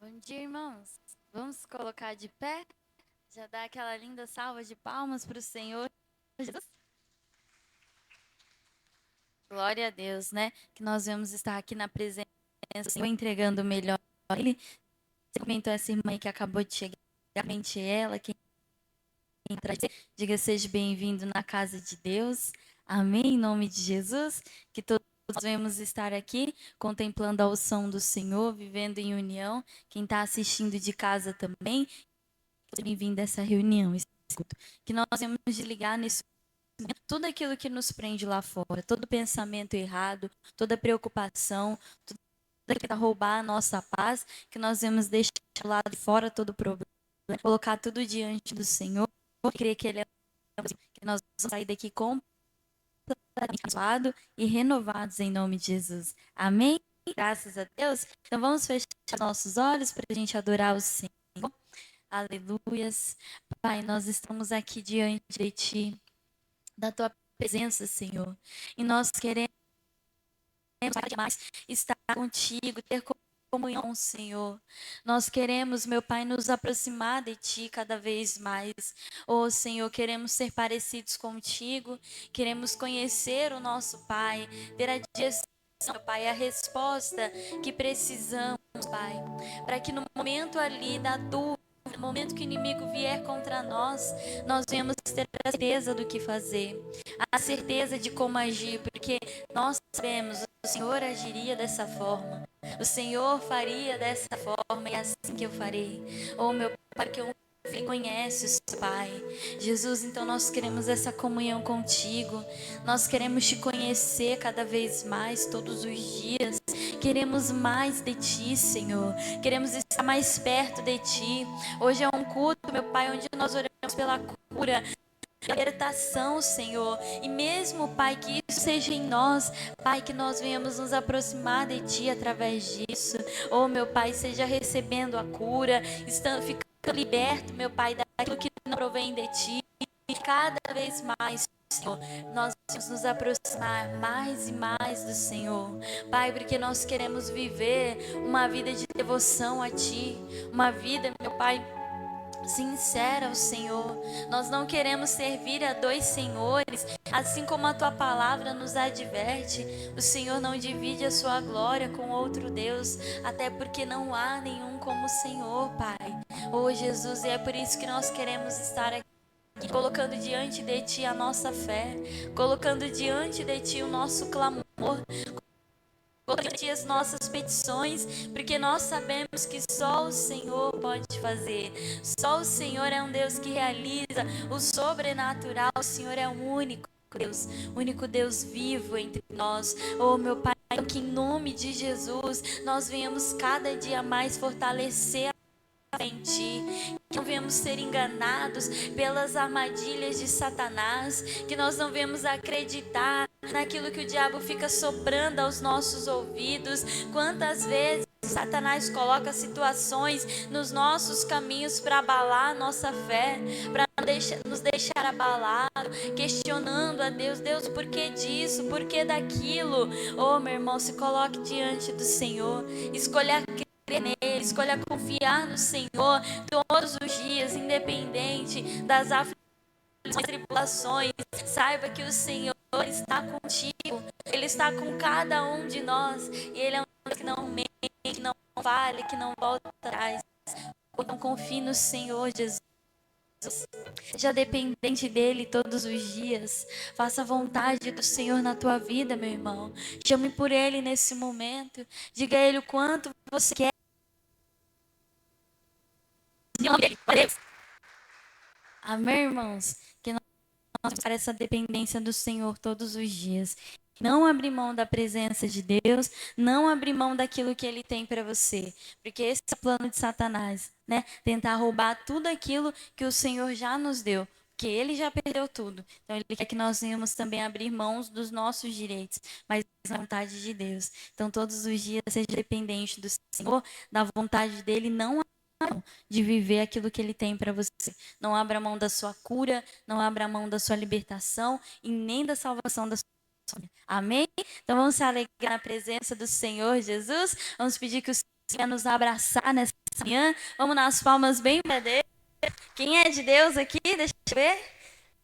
Bom dia, irmãos. Vamos colocar de pé? Já dá aquela linda salva de palmas para o Senhor Jesus. Glória a Deus, né? Que nós vamos estar aqui na presença do Senhor, entregando o melhor a Ele. Você comentou essa irmã aí que acabou de chegar, realmente ela, quem traz, diga seja bem-vindo na casa de Deus. Amém, em nome de Jesus. Que todos venhamos estar aqui contemplando a som do Senhor, vivendo em união. Quem está assistindo de casa também. Bem-vindo a essa reunião, que nós vamos desligar nesse momento tudo aquilo que nos prende lá fora, todo pensamento errado, toda preocupação, tudo que tenta roubar a nossa paz, que nós vamos deixar lá de fora todo problema, colocar tudo diante do Senhor, crer que Ele é que nós vamos sair daqui completamente abençoados e renovados em nome de Jesus. Amém? Graças a Deus. Então vamos fechar nossos olhos para a gente adorar o Senhor. Aleluias. Pai, nós estamos aqui diante de Ti, da Tua presença, Senhor. E nós queremos mais estar contigo, ter comunhão, Senhor. Nós queremos, meu Pai, nos aproximar de Ti cada vez mais. Oh, Senhor, queremos ser parecidos contigo, queremos conhecer o nosso Pai, ter a direção, meu Pai, a resposta que precisamos, Pai, para que no momento ali da dúvida, no momento que o inimigo vier contra nós, nós venhamos ter a certeza do que fazer, a certeza de como agir, porque nós sabemos, o Senhor agiria dessa forma, o Senhor faria dessa forma, e é assim que eu farei. Oh, meu Pai, que eu Ele conhece o seu Pai. Jesus, então nós queremos essa comunhão contigo. Nós queremos te conhecer cada vez mais, todos os dias. Queremos mais de ti, Senhor. Queremos estar mais perto de ti. Hoje é um culto, meu Pai, onde nós oramos pela cura, libertação, Senhor. E mesmo, Pai, que isso seja em nós, Pai, que nós venhamos nos aproximar de Ti através disso. Oh, meu Pai, seja recebendo a cura, ficando liberto, meu Pai, daquilo que não provém de Ti. E cada vez mais, Senhor, nós vamos nos aproximar mais e mais do Senhor. Pai, porque nós queremos viver uma vida de devoção a Ti, uma vida, meu Pai, sincera ao Senhor. Nós não queremos servir a dois senhores, assim como a tua palavra nos adverte. O Senhor não divide a sua glória com outro Deus, até porque não há nenhum como o Senhor, Pai. Oh, Jesus, e é por isso que nós queremos estar aqui, colocando diante de Ti a nossa fé, colocando diante de Ti o nosso clamor, colocando as nossas petições, porque nós sabemos que só o Senhor pode fazer. Só o Senhor é um Deus que realiza o sobrenatural. O Senhor é o único Deus vivo entre nós. Oh, meu Pai, que em nome de Jesus nós venhamos cada dia mais fortalecer em Ti, que não venhamos ser enganados pelas armadilhas de Satanás, que nós não venhamos acreditar naquilo que o diabo fica soprando aos nossos ouvidos. Quantas vezes Satanás coloca situações nos nossos caminhos para abalar a nossa fé, para nos deixar abalados, questionando a Deus: Deus, por que disso? Por que daquilo? Oh, meu irmão, se coloque diante do Senhor, escolha nele, escolha confiar no Senhor todos os dias, independente das aflições e tribulações. Saiba que o Senhor está contigo, Ele está com cada um de nós, e Ele é um Deus que não mente, que não falha, que não volta atrás. Então confie no Senhor, Jesus. Seja dependente dele todos os dias. Faça a vontade do Senhor na tua vida, meu irmão. Chame por ele nesse momento. Diga a ele o quanto você quer. Amém, irmãos? Que nós para essa dependência do Senhor todos os dias. Não abrir mão da presença de Deus, não abrir mão daquilo que Ele tem para você. Porque esse é o plano de Satanás, né? Tentar roubar tudo aquilo que o Senhor já nos deu. Porque Ele já perdeu tudo. Então Ele quer que nós venhamos também abrir mãos dos nossos direitos, mas na vontade de Deus. Então todos os dias seja dependente do Senhor, da vontade dEle, não de viver aquilo que Ele tem para você. Não abra mão da sua cura, não abra mão da sua libertação e nem da salvação da sua vida. Amém? Então vamos se alegrar na presença do Senhor Jesus. Vamos pedir que o a nos abraçar nessa manhã. Vamos nas palmas bem para Deus. Quem é de Deus aqui? Deixa eu ver.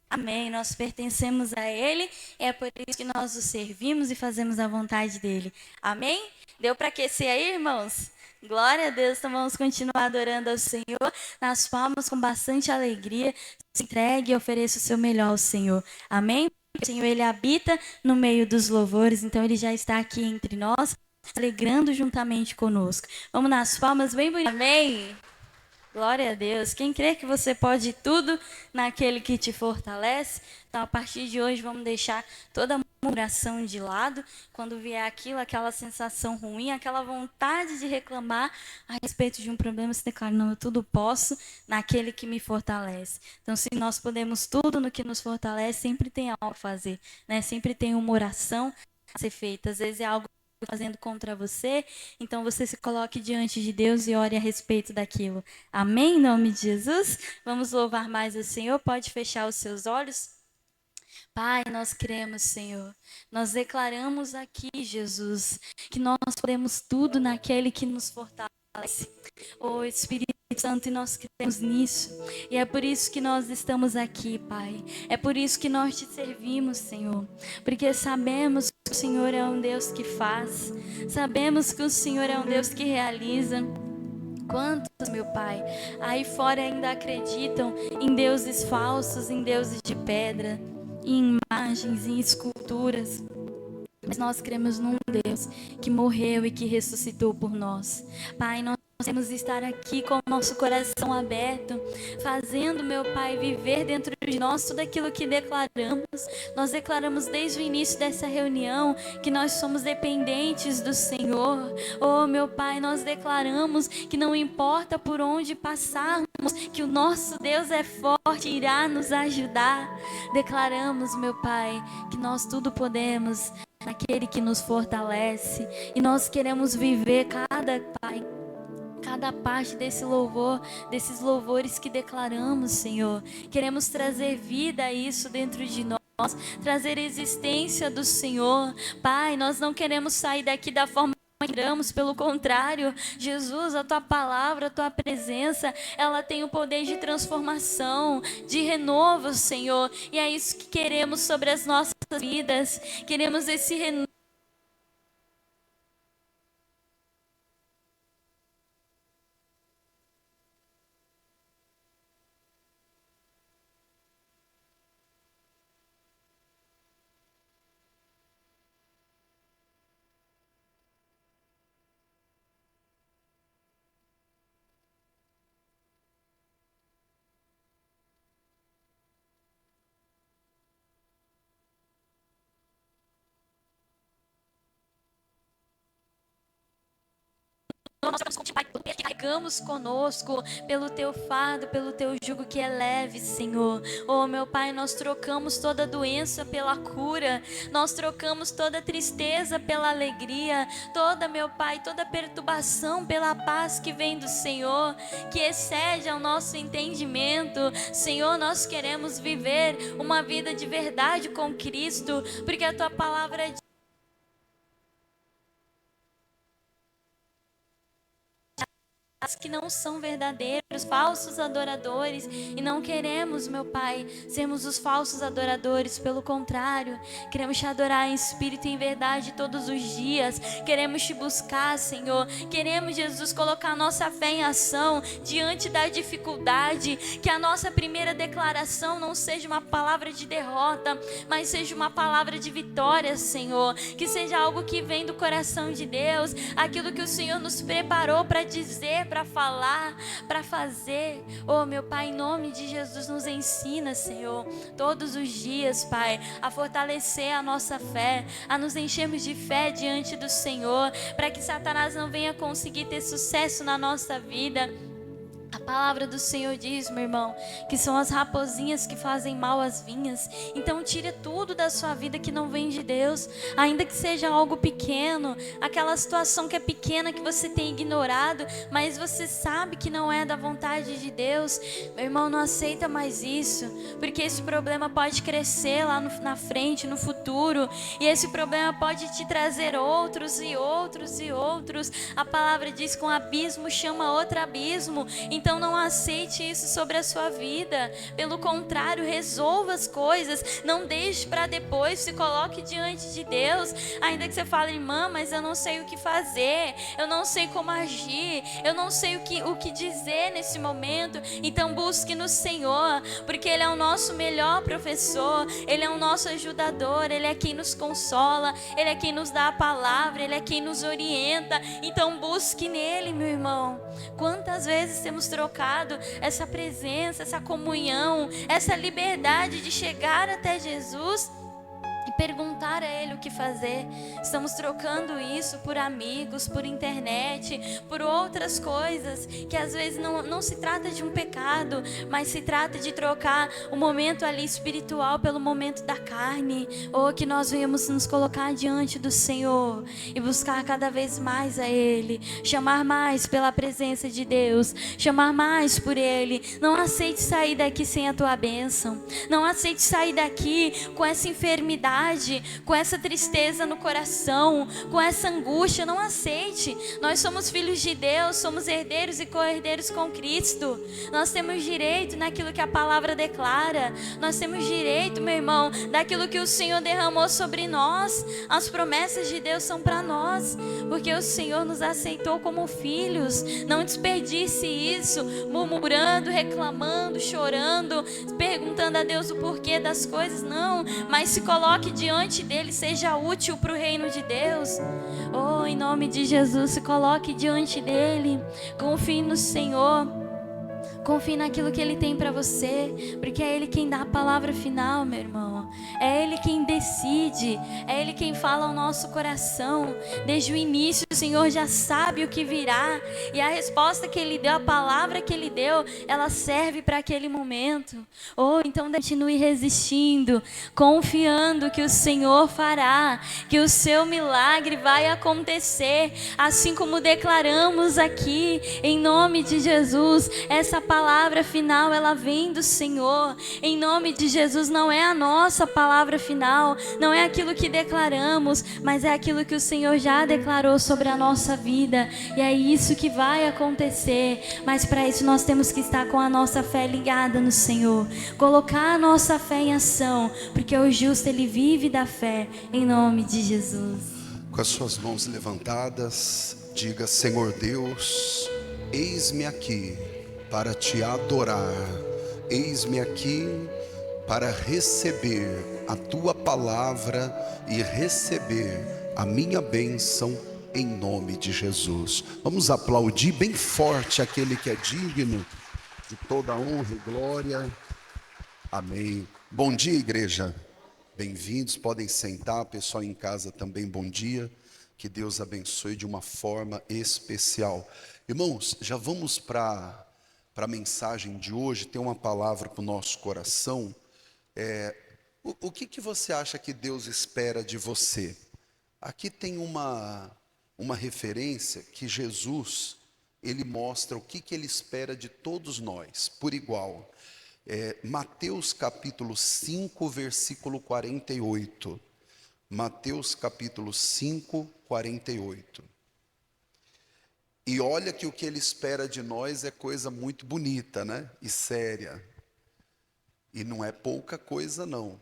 Amém. Nós pertencemos a Ele. É por isso que nós o servimos e fazemos a vontade dEle. Amém? Deu para aquecer aí, irmãos? Glória a Deus. Então vamos continuar adorando ao Senhor nas palmas com bastante alegria. Se entregue e ofereça o seu melhor ao Senhor. Amém? O Senhor, Ele habita no meio dos louvores. Então Ele já está aqui entre nós, alegrando juntamente conosco. Vamos nas palmas bem bonitas. Amém? Glória a Deus. Quem crê que você pode tudo naquele que te fortalece? Então, a partir de hoje, vamos deixar toda a murmuração de lado. Quando vier aquilo, aquela sensação ruim, aquela vontade de reclamar a respeito de um problema, você declara: não, eu tudo posso naquele que me fortalece. Então, se nós podemos tudo no que nos fortalece, sempre tem algo a fazer, né? Sempre tem uma oração a ser feita. Às vezes é algo fazendo contra você, então você se coloque diante de Deus e ore a respeito daquilo. Amém? Em nome de Jesus. Vamos louvar mais o Senhor. Pode fechar os seus olhos. Pai, nós cremos, Senhor. Nós declaramos aqui, Jesus, que nós podemos tudo naquele que nos fortalece. Oh, Espírito Santo, e nós cremos nisso. E é por isso que nós estamos aqui, Pai. É por isso que nós te servimos, Senhor. Porque sabemos que o Senhor é um Deus que faz. Sabemos que o Senhor é um Deus que realiza. Quantos, meu Pai, aí fora ainda acreditam em deuses falsos, em deuses de pedra, em imagens, em esculturas. Mas nós cremos num Deus que morreu e que ressuscitou por nós. Pai, nós queremos estar aqui com o nosso coração aberto, fazendo, meu Pai, viver dentro de nós tudo aquilo que declaramos. Nós declaramos desde o início dessa reunião que nós somos dependentes do Senhor. Oh, meu Pai, nós declaramos que não importa por onde passarmos, que o nosso Deus é forte e irá nos ajudar. Declaramos, meu Pai, que nós tudo podemos naquele que nos fortalece. E nós queremos viver cada parte desse louvor, desses louvores que declaramos, Senhor. Queremos trazer vida a isso dentro de nós, trazer existência do Senhor. Pai, nós não queremos sair daqui da forma que entramos, pelo contrário, Jesus, a tua palavra, a tua presença, ela tem o poder de transformação, de renovo, Senhor. E é isso que queremos sobre as nossas vidas. Queremos esse renovo nós vamos continuar que carregamos conosco, pelo teu fardo, pelo teu jugo que é leve, Senhor. Oh, meu Pai, nós trocamos toda doença pela cura, nós trocamos toda tristeza pela alegria, toda, meu Pai, toda perturbação pela paz que vem do Senhor, que excede ao nosso entendimento. Senhor, nós queremos viver uma vida de verdade com Cristo, porque a tua palavra é que não são verdadeiros, falsos adoradores, e não queremos, meu Pai, sermos os falsos adoradores. Pelo contrário, queremos te adorar em espírito e em verdade todos os dias. Queremos te buscar, Senhor. Queremos, Jesus, colocar a nossa fé em ação diante da dificuldade. Que a nossa primeira declaração não seja uma palavra de derrota, mas seja uma palavra de vitória, Senhor. Que seja algo que vem do coração de Deus, aquilo que o Senhor nos preparou para dizer, para falar, para fazer. Oh, meu Pai, em nome de Jesus, nos ensina, Senhor, todos os dias, Pai, a fortalecer a nossa fé, a nos enchermos de fé diante do Senhor, para que Satanás não venha conseguir ter sucesso na nossa vida. A palavra do Senhor diz, meu irmão, que são as raposinhas que fazem mal às vinhas. Então tire tudo da sua vida que não vem de Deus, ainda que seja algo pequeno, aquela situação que é pequena que você tem ignorado, mas você sabe que não é da vontade de Deus. Meu irmão, não aceita mais isso, porque esse problema pode crescer lá na frente, no futuro, e esse problema pode te trazer outros e outros e outros. A palavra diz que um abismo chama outro abismo. Então não aceite isso sobre a sua vida. Pelo contrário, resolva as coisas. Não deixe para depois. Se coloque diante de Deus. Ainda que você fale, irmã, mas eu não sei o que fazer. Eu não sei como agir. Eu não sei o que dizer nesse momento. Então busque no Senhor. Porque Ele é o nosso melhor professor. Ele é o nosso ajudador. Ele é quem nos consola. Ele é quem nos dá a palavra. Ele é quem nos orienta. Então busque nele, meu irmão. Quantas vezes temos trocado essa presença, essa comunhão, essa liberdade de chegar até Jesus e perguntar a Ele o que fazer. Estamos trocando isso por amigos, por internet, por outras coisas, que às vezes não se trata de um pecado, mas se trata de trocar o momento ali espiritual pelo momento da carne. Ou que nós venhamos nos colocar diante do Senhor e buscar cada vez mais a Ele, chamar mais pela presença de Deus, chamar mais por Ele. Não aceite sair daqui sem a tua bênção. Não aceite sair daqui com essa enfermidade, com essa tristeza no coração, com essa angústia. Não aceite. Nós somos filhos de Deus, somos herdeiros e co-herdeiros com Cristo. Nós temos direito naquilo que a palavra declara. Nós temos direito, meu irmão, daquilo que o Senhor derramou sobre nós. As promessas de Deus são para nós, porque o Senhor nos aceitou como filhos. Não desperdice isso murmurando, reclamando, chorando, perguntando a Deus o porquê das coisas. Não, mas se coloque diante dele, seja útil para o reino de Deus. Oh, em nome de Jesus, se coloque diante dele, confie no Senhor. Confie naquilo que Ele tem para você, porque é Ele quem dá a palavra final, meu irmão. É Ele quem decide, é Ele quem fala ao nosso coração. Desde o início o Senhor já sabe o que virá, e a resposta que Ele deu, a palavra que Ele deu, ela serve para aquele momento. Oh, então continue resistindo, confiando que o Senhor fará, que o seu milagre vai acontecer, assim como declaramos aqui, em nome de Jesus. Essa palavra final, ela vem do Senhor. Em nome de Jesus, não é a nossa palavra final, não é aquilo que declaramos, mas é aquilo que o Senhor já declarou sobre a nossa vida. E é isso que vai acontecer. Mas para isso nós temos que estar com a nossa fé ligada no Senhor, colocar a nossa fé em ação, porque o justo, ele vive da fé. Em nome de Jesus. Com as suas mãos levantadas, diga: Senhor Deus, eis-me aqui para te adorar, eis-me aqui para receber a tua palavra e receber a minha bênção em nome de Jesus. Vamos aplaudir bem forte aquele que é digno de toda honra e glória. Amém. Bom dia, igreja. Bem-vindos, podem sentar. Pessoal em casa também, bom dia. Que Deus abençoe de uma forma especial. Irmãos, já vamos para a mensagem de hoje. Tem uma palavra para o nosso coração. O que você acha que Deus espera de você? Aqui tem uma referência que Jesus, ele mostra o que Ele espera de todos nós, por igual. Mateus capítulo 5, versículo 48. Mateus capítulo 5, 48. E olha que o que Ele espera de nós é coisa muito bonita, né? E séria. E não é pouca coisa, não.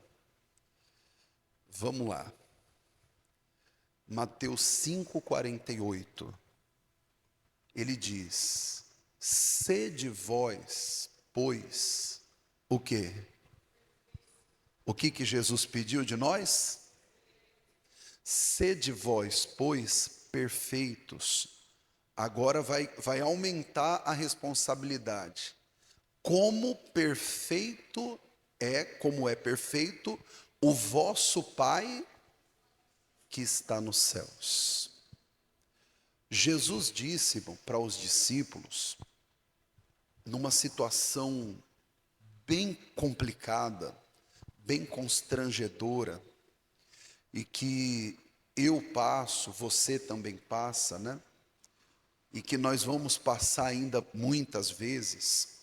Vamos lá. Mateus 5, 48. Ele diz: sede vós, pois, o quê? O que Jesus pediu de nós? Sede vós, pois, perfeitos. Agora vai aumentar a responsabilidade. Como é perfeito o vosso Pai que está nos céus. Jesus disse para os discípulos numa situação bem complicada, bem constrangedora, e que eu passo, você também passa, né? E que nós vamos passar ainda muitas vezes.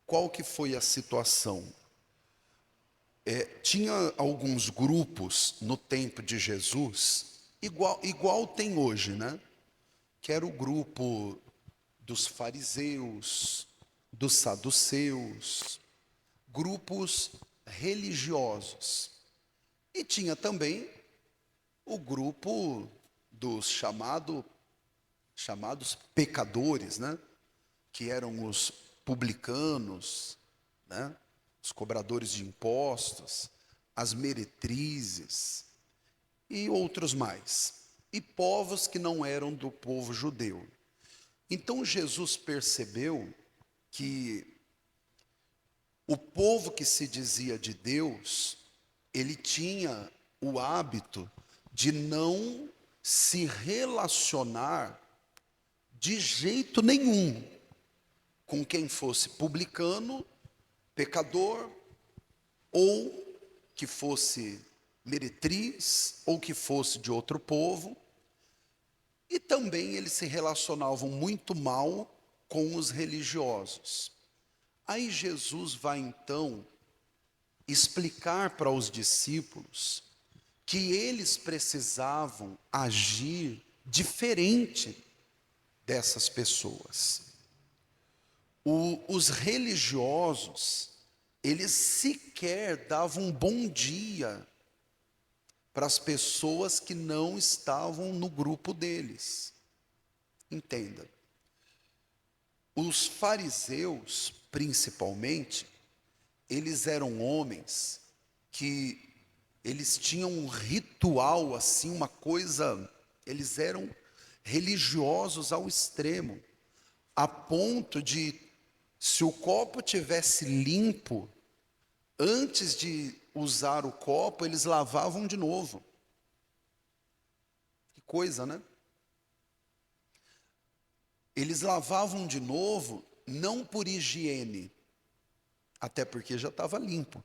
Qual que foi a situação? Tinha alguns grupos no tempo de Jesus, igual tem hoje, né? Que era o grupo dos fariseus, dos saduceus, grupos religiosos. E tinha também o grupo dos chamados pecadores, né? Que eram os publicanos, né? Os cobradores de impostos, as meretrizes e outros mais. E povos que não eram do povo judeu. Então Jesus percebeu que o povo que se dizia de Deus, ele tinha o hábito de não se relacionar de jeito nenhum com quem fosse publicano, pecador, ou que fosse meretriz, ou que fosse de outro povo. E também eles se relacionavam muito mal com os religiosos. Aí Jesus vai então explicar para os discípulos que eles precisavam agir diferente dessas pessoas. Os religiosos, eles sequer davam um bom dia para as pessoas que não estavam no grupo deles. Entenda. Os fariseus, principalmente, eles eram homens que eles tinham um ritual assim, uma coisa, eles eram religiosos ao extremo, a ponto de, se o copo tivesse limpo, antes de usar o copo, eles lavavam de novo. Que coisa, né? Eles lavavam de novo, não por higiene, até porque já estava limpo.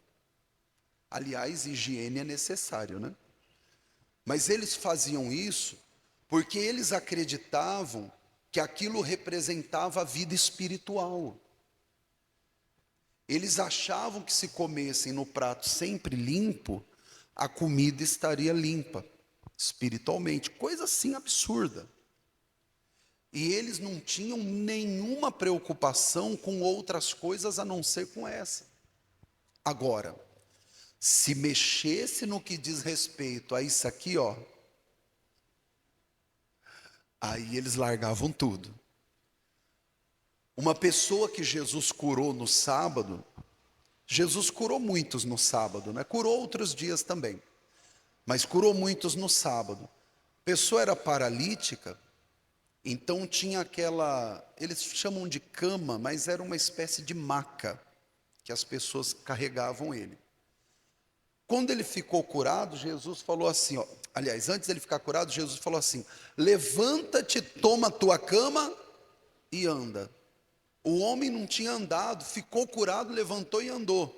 Aliás, higiene é necessário, né? Mas eles faziam isso porque eles acreditavam que aquilo representava a vida espiritual. Eles achavam que se comessem no prato sempre limpo, a comida estaria limpa, espiritualmente. Coisa assim absurda. E eles não tinham nenhuma preocupação com outras coisas a não ser com essa. Agora, se mexesse no que diz respeito a isso aqui, ó, aí eles largavam tudo. Uma pessoa que Jesus curou no sábado, Jesus curou muitos no sábado, né? Curou outros dias também, mas curou muitos no sábado. A pessoa era paralítica, então tinha aquela, eles chamam de cama, mas era uma espécie de maca, que as pessoas carregavam ele. Quando ele ficou curado, Jesus falou assim, ó, aliás, antes dele ficar curado, Jesus falou assim: levanta-te, toma a tua cama e anda. O homem não tinha andado, ficou curado, levantou e andou.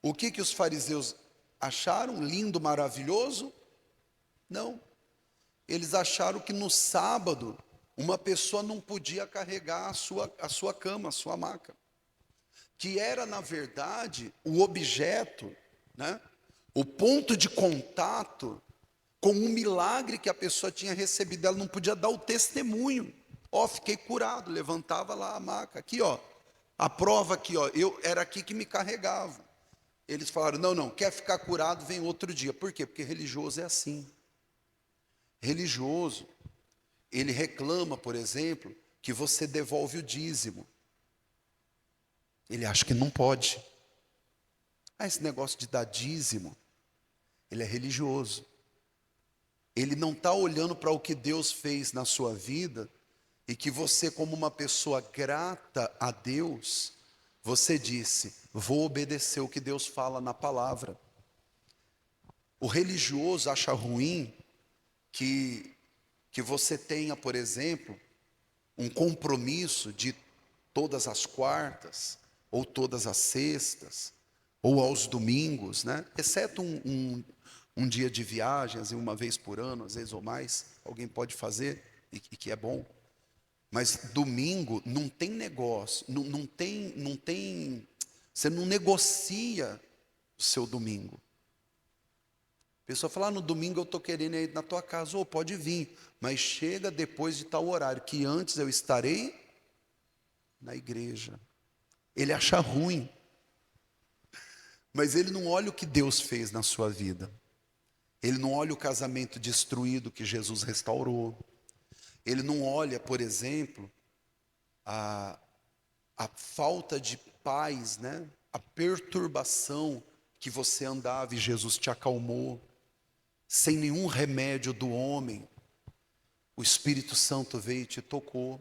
O que os fariseus acharam? Lindo, maravilhoso? Não. Eles acharam que no sábado uma pessoa não podia carregar a sua cama, a sua maca, que era, na verdade, o objeto, né? O ponto de contato com um milagre que a pessoa tinha recebido. Ela não podia dar o testemunho. Ó, fiquei curado, levantava lá a maca. Aqui, ó, a prova aqui, ó, era aqui que me carregava. Eles falaram: não, quer ficar curado, vem outro dia. Por quê? Porque religioso é assim. Religioso, ele reclama, por exemplo, que você devolve o dízimo. Ele acha que não pode. Esse negócio de dar dízimo, ele é religioso. Ele não está olhando para o que Deus fez na sua vida, e que você, como uma pessoa grata a Deus, você disse: vou obedecer o que Deus fala na palavra. O religioso acha ruim que você tenha, por exemplo, um compromisso de todas as quartas, ou todas as sextas, ou aos domingos, né? Exceto um dia de viagem, às vezes uma vez por ano, às vezes ou mais, alguém pode fazer, e que é bom. Mas domingo não tem negócio, não tem, você não negocia o seu domingo. A pessoa fala, no domingo eu estou querendo ir na tua casa, ou pode vir, mas chega depois de tal horário, que antes eu estarei na igreja. Ele acha ruim, mas ele não olha o que Deus fez na sua vida. Ele não olha o casamento destruído que Jesus restaurou. Ele não olha, por exemplo, a falta de paz, né? A perturbação que você andava e Jesus te acalmou. Sem nenhum remédio do homem, o Espírito Santo veio e te tocou.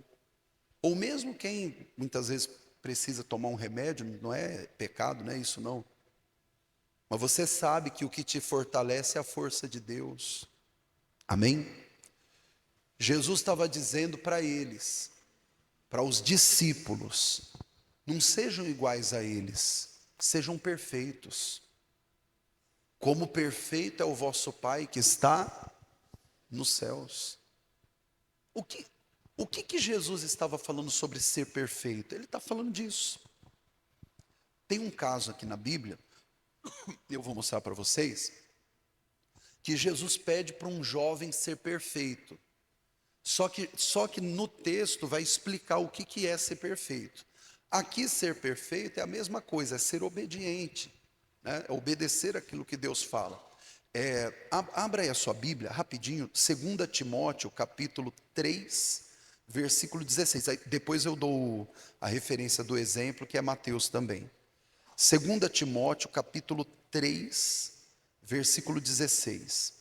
Ou mesmo quem muitas vezes precisa tomar um remédio, não é pecado, não é isso não. Mas você sabe que o que te fortalece é a força de Deus. Amém? Jesus estava dizendo para eles, para os discípulos, não sejam iguais a eles, sejam perfeitos. Como perfeito é o vosso Pai que está nos céus. O que Jesus estava falando sobre ser perfeito? Ele está falando disso. Tem um caso aqui na Bíblia, eu vou mostrar para vocês, que Jesus pede para um jovem ser perfeito. Só que no texto vai explicar o que é ser perfeito. Aqui ser perfeito é a mesma coisa, é ser obediente, né? É obedecer aquilo que Deus fala. Abra aí a sua Bíblia, rapidinho, 2 Timóteo, capítulo 3, versículo 16. Aí, depois eu dou a referência do exemplo, que é Mateus também. 2 Timóteo, capítulo 3, versículo 16.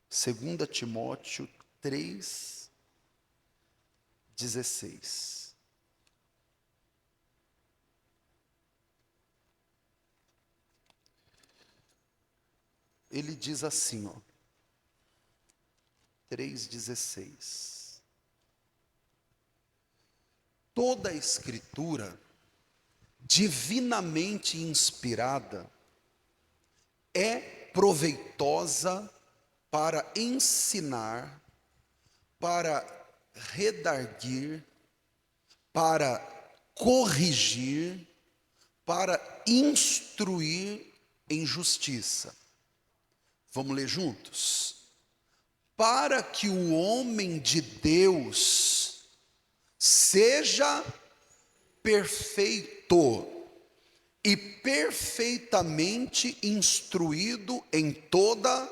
2 Timóteo 3, 16. Ele diz assim, ó, 3,16. Toda a Escritura, divinamente inspirada, é proveitosa para ensinar, para redarguir, para corrigir, para instruir em justiça. Vamos ler juntos? Para que o homem de Deus seja perfeito e perfeitamente instruído em toda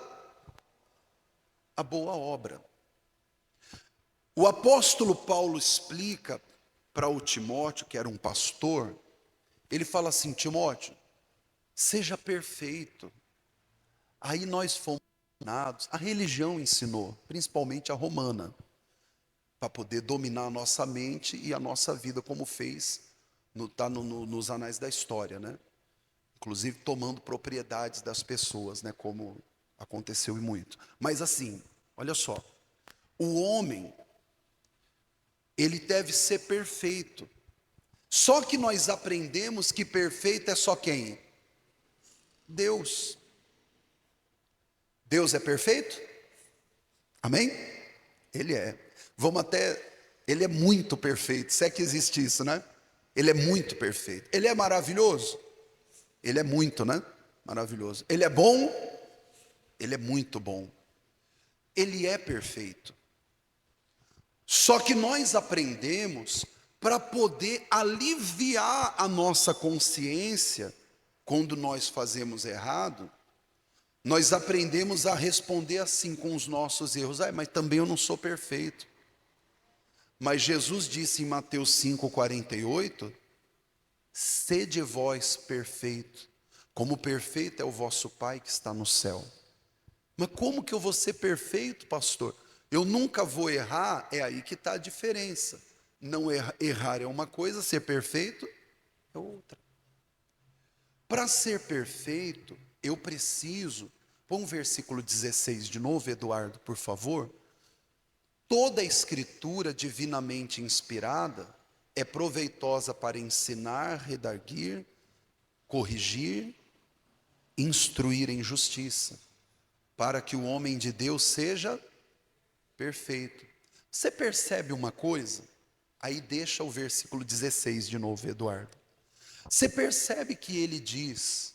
a boa obra. O apóstolo Paulo explica para o Timóteo, que era um pastor, ele fala assim, Timóteo, seja perfeito. Aí nós fomos ensinados, a religião ensinou, principalmente a romana, para poder dominar a nossa mente e a nossa vida, como fez, está nos anais da história, né? Inclusive tomando propriedades das pessoas, né? Como aconteceu e muito. Mas assim, olha só, o homem, ele deve ser perfeito. Só que nós aprendemos que perfeito é só quem? Deus. Deus é perfeito? Amém? Ele é. Ele é muito perfeito, se é que existe isso, né? Ele é muito perfeito. Ele é maravilhoso? Ele é muito, né? Maravilhoso. Ele é bom? Ele é muito bom. Ele é perfeito. Só que nós aprendemos para poder aliviar a nossa consciência quando nós fazemos errado. Nós aprendemos a responder assim com os nossos erros. Mas também eu não sou perfeito. Mas Jesus disse em Mateus 5,48, sede vós perfeito, como perfeito é o vosso Pai que está no céu. Mas como que eu vou ser perfeito, pastor? Eu nunca vou errar, é aí que está a diferença. Não errar é uma coisa, ser perfeito é outra. Para ser perfeito, eu preciso, põe um versículo 16 de novo, Eduardo, por favor. Toda a escritura divinamente inspirada é proveitosa para ensinar, redarguir, corrigir, instruir em justiça, para que o homem de Deus seja perfeito. Você percebe uma coisa? Aí deixa o versículo 16 de novo, Eduardo. Você percebe que ele diz,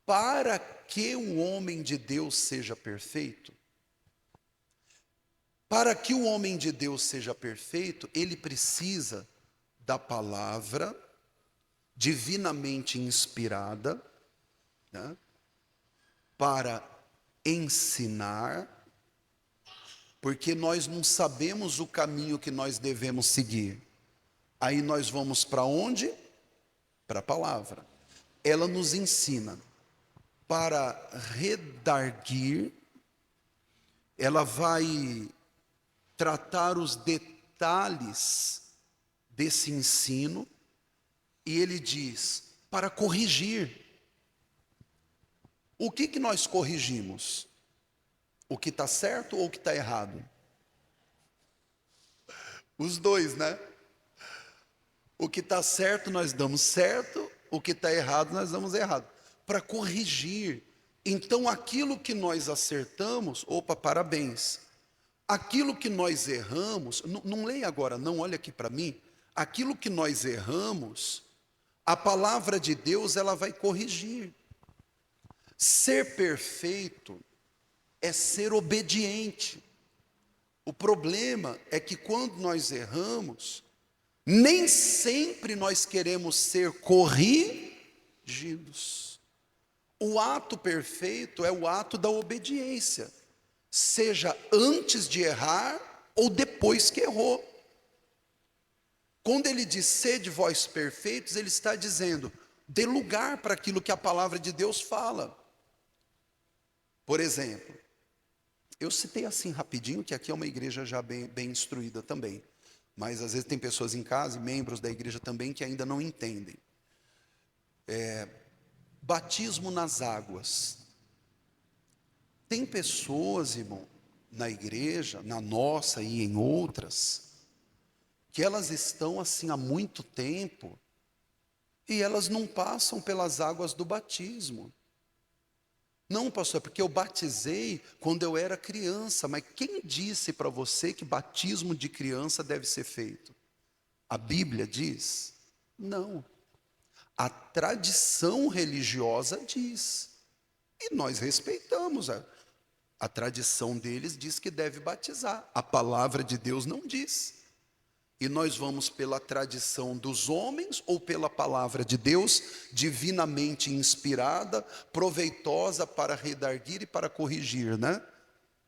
para que o homem de Deus seja perfeito? Para que o homem de Deus seja perfeito, ele precisa da palavra divinamente inspirada, né, para ensinar, porque nós não sabemos o caminho que nós devemos seguir. Aí nós vamos para onde? Para a palavra. Ela nos ensina para redarguir, ela vai tratar os detalhes desse ensino, e ele diz, para corrigir. O que nós corrigimos? O que está certo ou o que está errado? Os dois, né? O que está certo nós damos certo, o que está errado nós damos errado. Para corrigir. Então aquilo que nós acertamos, opa, parabéns. Aquilo que nós erramos, não leia agora, não, olha aqui para mim. Aquilo que nós erramos, a palavra de Deus ela vai corrigir. Ser perfeito é ser obediente. O problema é que quando nós erramos, nem sempre nós queremos ser corrigidos. O ato perfeito é o ato da obediência, seja antes de errar ou depois que errou. Quando ele diz sede vós perfeitos, ele está dizendo, dê lugar para aquilo que a palavra de Deus fala. Por exemplo, eu citei assim rapidinho, que aqui é uma igreja já bem instruída também. Mas às vezes tem pessoas em casa, membros da igreja também, que ainda não entendem. Batismo nas águas. Tem pessoas, irmão, na igreja, na nossa e em outras, que elas estão assim há muito tempo, e elas não passam pelas águas do batismo. Não, pastor, porque eu batizei quando eu era criança, mas quem disse para você que batismo de criança deve ser feito? A Bíblia diz? Não. A tradição religiosa diz. E nós respeitamos. A tradição deles diz que deve batizar. A palavra de Deus não diz. E nós vamos pela tradição dos homens ou pela palavra de Deus, divinamente inspirada, proveitosa para redarguir e para corrigir, né?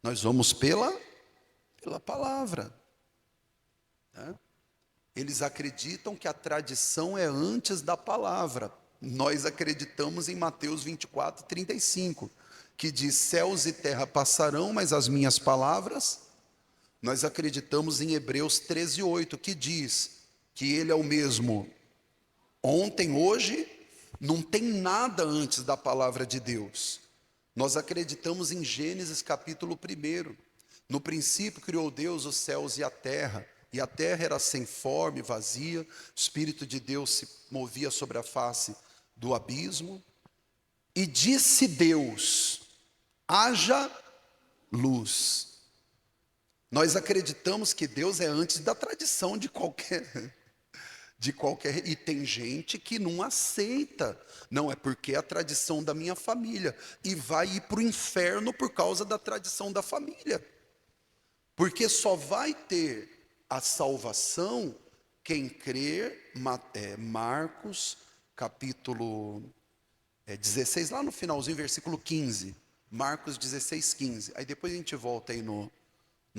Nós vamos pela palavra, né? Eles acreditam que a tradição é antes da palavra. Nós acreditamos em Mateus 24:35, que diz, céus e terra passarão, mas as minhas palavras... Nós acreditamos em Hebreus 13:8, que diz que ele é o mesmo ontem, hoje, não tem nada antes da palavra de Deus. Nós acreditamos em Gênesis capítulo 1. No princípio criou Deus os céus e a terra era sem forma e vazia, o Espírito de Deus se movia sobre a face do abismo, e disse Deus, haja luz. Nós acreditamos que Deus é antes da tradição de qualquer, e tem gente que não aceita, não é porque é a tradição da minha família, e vai ir para o inferno por causa da tradição da família, porque só vai ter a salvação quem crer, Marcos capítulo 16, lá no finalzinho, versículo 15, Marcos 16:15, aí depois a gente volta aí no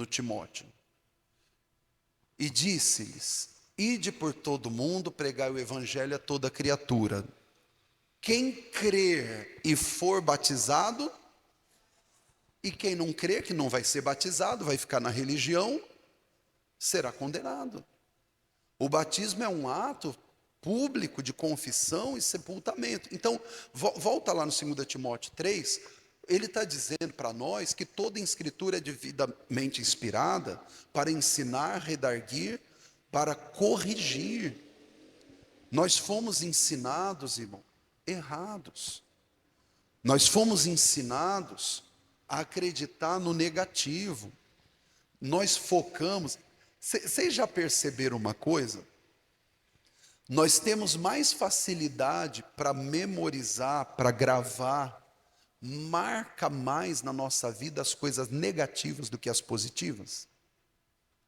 Timóteo. E disse-lhes, ide por todo mundo, pregai o evangelho a toda criatura. Quem crer e for batizado, e quem não crer, que não vai ser batizado, vai ficar na religião, será condenado. O batismo é um ato público de confissão e sepultamento. Então, volta lá no 2 Timóteo 3, Ele está dizendo para nós que toda a escritura é devidamente inspirada para ensinar, redarguir, para corrigir. Nós fomos ensinados, irmão, errados. Nós fomos ensinados a acreditar no negativo. Nós focamos. Vocês já perceberam uma coisa? Nós temos mais facilidade para memorizar, para gravar, marca mais na nossa vida as coisas negativas do que as positivas.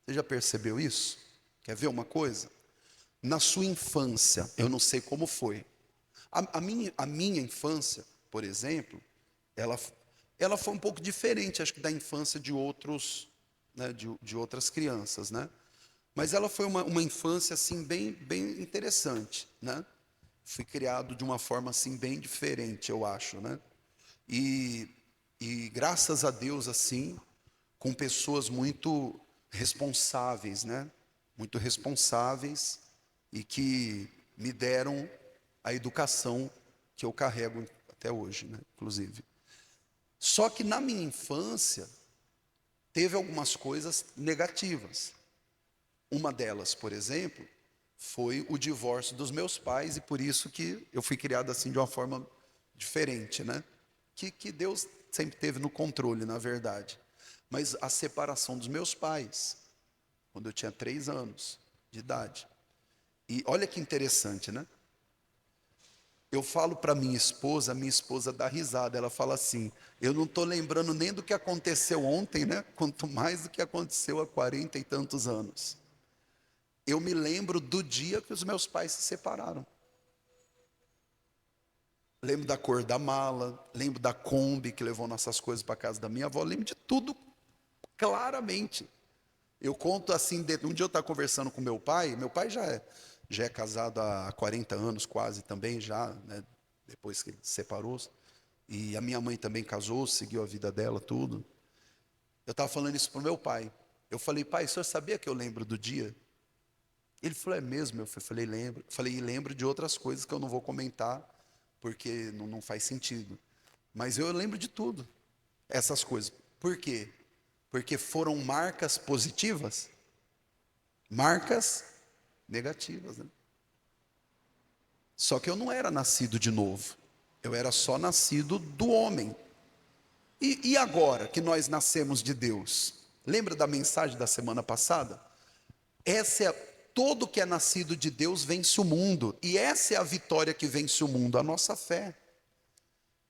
Você já percebeu isso? Quer ver uma coisa? Na sua infância, eu não sei como foi. A minha infância, por exemplo, ela foi um pouco diferente, acho que da infância de outros, né, de outras crianças, né? Mas ela foi uma infância assim bem interessante, né? Fui criado de uma forma assim bem diferente, eu acho, né? E graças a Deus assim, com pessoas muito responsáveis, né? Muito responsáveis e que me deram a educação que eu carrego até hoje, né? Inclusive. Só que na minha infância teve algumas coisas negativas. Uma delas, por exemplo, foi o divórcio dos meus pais, e por isso que eu fui criado assim de uma forma diferente, né? Que Deus sempre teve no controle, na verdade. Mas a separação dos meus pais, quando eu tinha 3 anos de idade. E olha que interessante, né? Eu falo para minha esposa dá risada, ela fala assim, eu não estou lembrando nem do que aconteceu ontem, né? Quanto mais do que aconteceu há 40 e tantos anos. Eu me lembro do dia que os meus pais se separaram. Lembro da cor da mala, lembro da Kombi que levou nossas coisas para casa da minha avó, lembro de tudo claramente. Eu conto assim, um dia eu estava conversando com meu pai já é casado há 40 anos quase também já, né, depois que ele se separou, e a minha mãe também casou, seguiu a vida dela, tudo. Eu estava falando isso para o meu pai. Eu falei, pai, o senhor sabia que eu lembro do dia? Ele falou, é mesmo? Eu falei, lembro. Falei, e lembro de outras coisas que eu não vou comentar, porque não faz sentido. Mas eu lembro de tudo, essas coisas. Por quê? Porque foram marcas positivas, marcas negativas, né? Só que eu não era nascido de novo. Eu era só nascido do homem. E agora que nós nascemos de Deus? Lembra da mensagem da semana passada? Todo que é nascido de Deus vence o mundo. E essa é a vitória que vence o mundo, a nossa fé.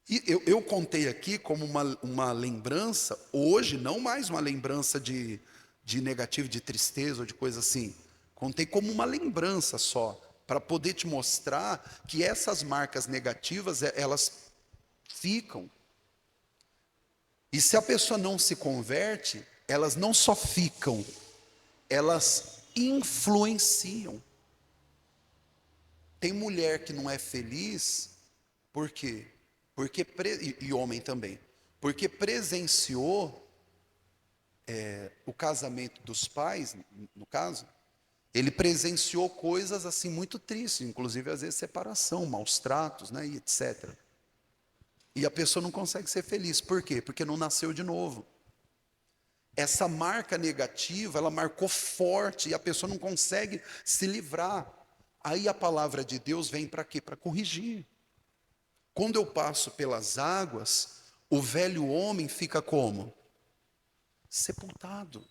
E eu contei aqui como uma lembrança, hoje não mais uma lembrança de negativo, de tristeza ou de coisa assim. Contei como uma lembrança só, para poder te mostrar que essas marcas negativas, elas ficam. E se a pessoa não se converte, elas não só ficam, elas influenciam. Tem mulher que não é feliz, por quê? E homem também, porque presenciou o casamento dos pais, no caso, ele presenciou coisas assim muito tristes, inclusive às vezes separação, maus tratos, né, e etc. E a pessoa não consegue ser feliz, por quê? Porque não nasceu de novo. Essa marca negativa, ela marcou forte, e a pessoa não consegue se livrar. Aí a palavra de Deus vem para quê? Para corrigir. Quando eu passo pelas águas, o velho homem fica como? Sepultado.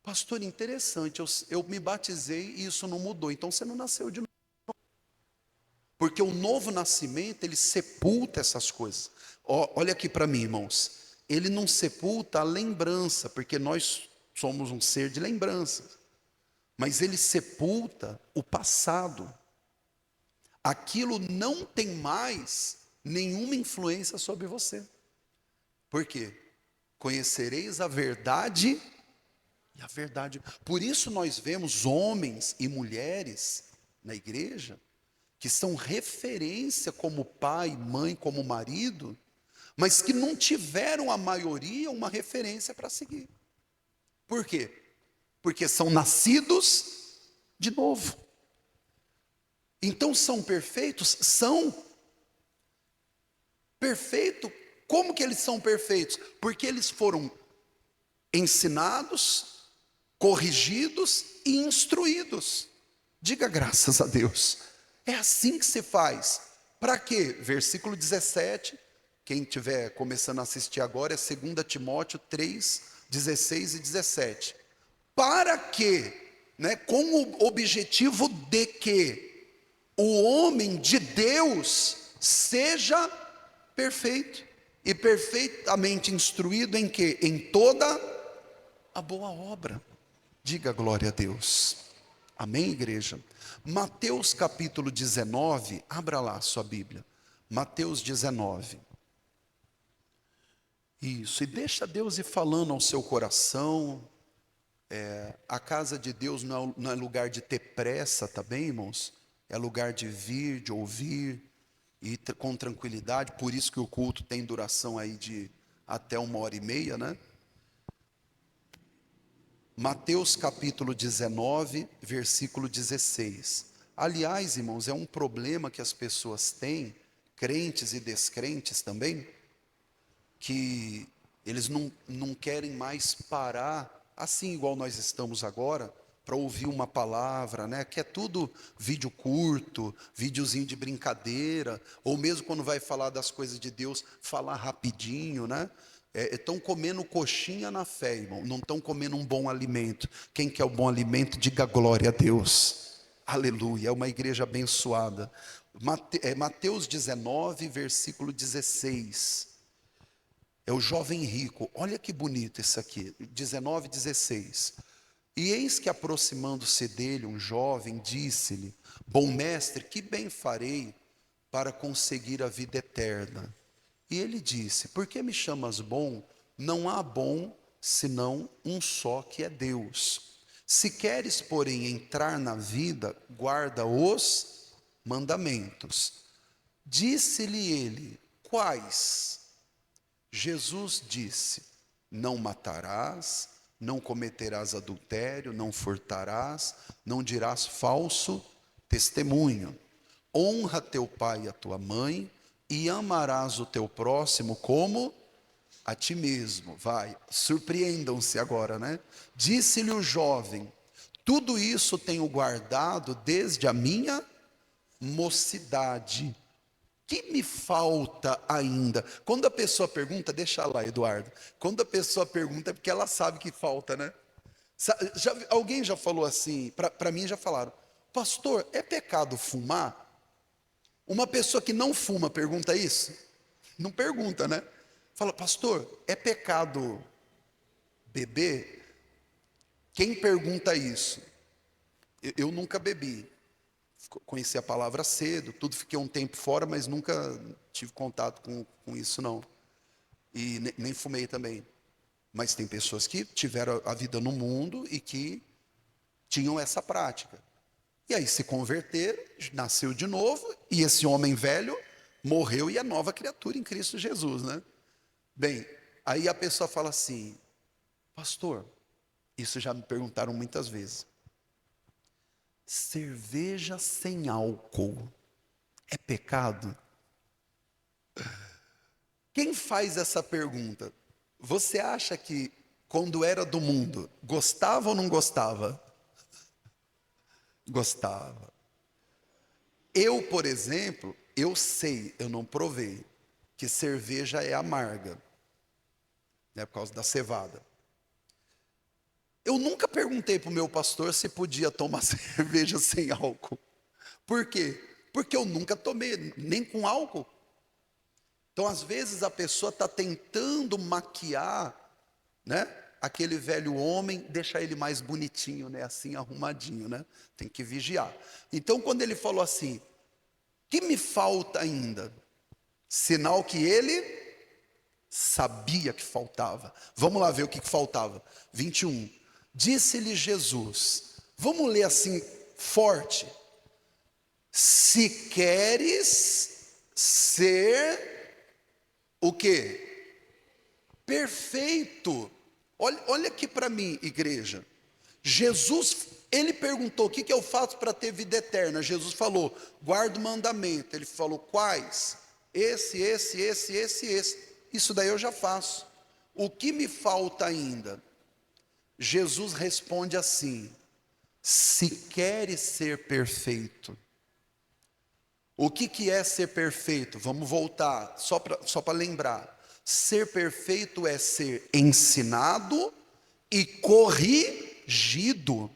Pastor, interessante, eu me batizei e isso não mudou. Então você não nasceu de novo. Porque o novo nascimento, ele sepulta essas coisas. Olha aqui para mim, irmãos. Ele não sepulta a lembrança, porque nós somos um ser de lembranças. Mas ele sepulta o passado. Aquilo não tem mais nenhuma influência sobre você. Por quê? Conhecereis a verdade e a verdade. Por isso nós vemos homens e mulheres na igreja que são referência como pai, mãe, como marido, mas que não tiveram a maioria uma referência para seguir. Por quê? Porque são nascidos de novo. Então são perfeitos? São. Perfeito Como que eles são perfeitos? Porque eles foram ensinados, corrigidos e instruídos. Diga graças a Deus. É assim que se faz. Para quê? Versículo 17. Quem estiver começando a assistir agora é 2 Timóteo 3, 16 e 17. Para que, né, com o objetivo de que o homem de Deus seja perfeito e perfeitamente instruído em que? Em toda a boa obra. Diga glória a Deus. Amém, igreja? Mateus capítulo 19, abra lá a sua Bíblia. Mateus 19. Isso, e deixa Deus ir falando ao seu coração. A casa de Deus não é lugar de ter pressa, tá bem, irmãos? É lugar de vir, de ouvir, e com tranquilidade. Por isso que o culto tem duração aí de até 1h30, né? Mateus capítulo 19, versículo 16. Aliás, irmãos, é um problema que as pessoas têm, crentes e descrentes também, que eles não querem mais parar, assim igual nós estamos agora, para ouvir uma palavra, né? Que é tudo vídeo curto, videozinho de brincadeira, ou mesmo quando vai falar das coisas de Deus, falar rapidinho, né? Estão comendo coxinha na fé, irmão, não estão comendo um bom alimento. Quem quer o bom alimento, diga glória a Deus. Aleluia, é uma igreja abençoada. Mateus 19, versículo 16. É o jovem rico, olha que bonito isso aqui, 19, 16. E eis que aproximando-se dele um jovem, disse-lhe: bom mestre, que bem farei para conseguir a vida eterna? E ele disse: por que me chamas bom? Não há bom senão um só, que é Deus. Se queres, porém, entrar na vida, guarda os mandamentos. Disse-lhe ele: quais? Jesus disse: não matarás, não cometerás adultério, não furtarás, não dirás falso testemunho. Honra teu pai e a tua mãe, e amarás o teu próximo como a ti mesmo. Vai, surpreendam-se agora, né? Disse-lhe o jovem: tudo isso tenho guardado desde a minha mocidade. Que me falta ainda? Quando a pessoa pergunta, deixa lá, Eduardo. Quando a pessoa pergunta é porque ela sabe que falta, né? Alguém já falou assim, para mim já falaram: pastor, é pecado fumar? Uma pessoa que não fuma pergunta isso? Não pergunta, né? Fala: pastor, é pecado beber? Quem pergunta isso? Eu nunca bebi. Conheci a palavra cedo, tudo, fiquei um tempo fora, mas nunca tive contato com isso não. E nem fumei também. Mas tem pessoas que tiveram a vida no mundo e que tinham essa prática. E aí se converteram, nasceu de novo, e esse homem velho morreu e é nova criatura em Cristo Jesus, né? Bem, aí a pessoa fala assim: pastor, isso já me perguntaram muitas vezes, cerveja sem álcool é pecado? Quem faz essa pergunta, você acha que quando era do mundo, gostava ou não gostava? Gostava. Eu, por exemplo, eu sei, eu não provei, que cerveja é amarga, né, por causa da cevada. Eu nunca perguntei para o meu pastor se podia tomar cerveja sem álcool. Por quê? Porque eu nunca tomei, nem com álcool. Então, às vezes, a pessoa está tentando maquiar, né, aquele velho homem, deixar ele mais bonitinho, né, assim, arrumadinho, né? Tem que vigiar. Então, quando ele falou assim: que me falta ainda? Sinal que ele sabia que faltava. Vamos lá ver o que faltava. 21. Disse-lhe Jesus, vamos ler assim forte: se queres ser o quê? Perfeito. Olha aqui para mim, igreja. Jesus, ele perguntou: o que eu faço para ter vida eterna? Jesus falou: guarda o mandamento. Ele falou: quais? Esse. Isso daí eu já faço. O que me falta ainda? Jesus responde assim: se queres ser perfeito. O que é ser perfeito? Vamos voltar, só para lembrar. Ser perfeito é ser ensinado e corrigido.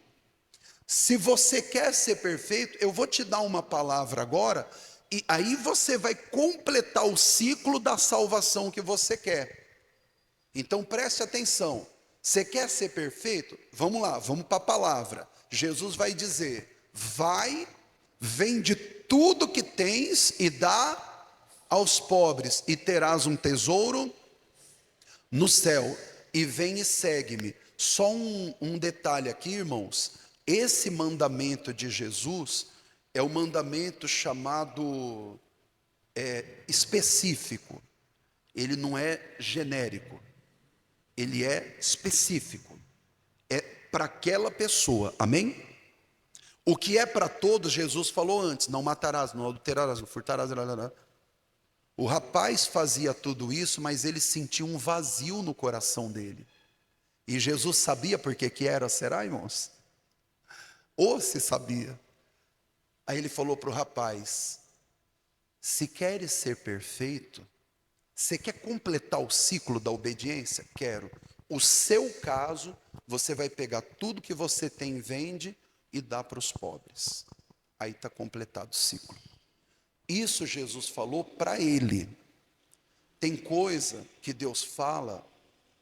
Se você quer ser perfeito, eu vou te dar uma palavra agora, e aí você vai completar o ciclo da salvação que você quer. Então preste atenção. Você quer ser perfeito? Vamos lá, vamos para a palavra. Jesus vai dizer: vai, vende tudo que tens e dá aos pobres, e terás um tesouro no céu, e vem e segue-me. Só um detalhe aqui, irmãos: esse mandamento de Jesus é o mandamento chamado específico, ele não é genérico, ele é específico, é para aquela pessoa, amém? O que é para todos, Jesus falou antes: não matarás, não adulterarás, não furtarás. O rapaz fazia tudo isso, mas ele sentia um vazio no coração dele. E Jesus sabia por que era, será, irmãos? Ou se sabia. Aí ele falou para o rapaz: se queres ser perfeito, você quer completar o ciclo da obediência? Quero. O seu caso, você vai pegar tudo que você tem, vende e dá para os pobres. Aí está completado o ciclo. Isso Jesus falou para ele. Tem coisa que Deus fala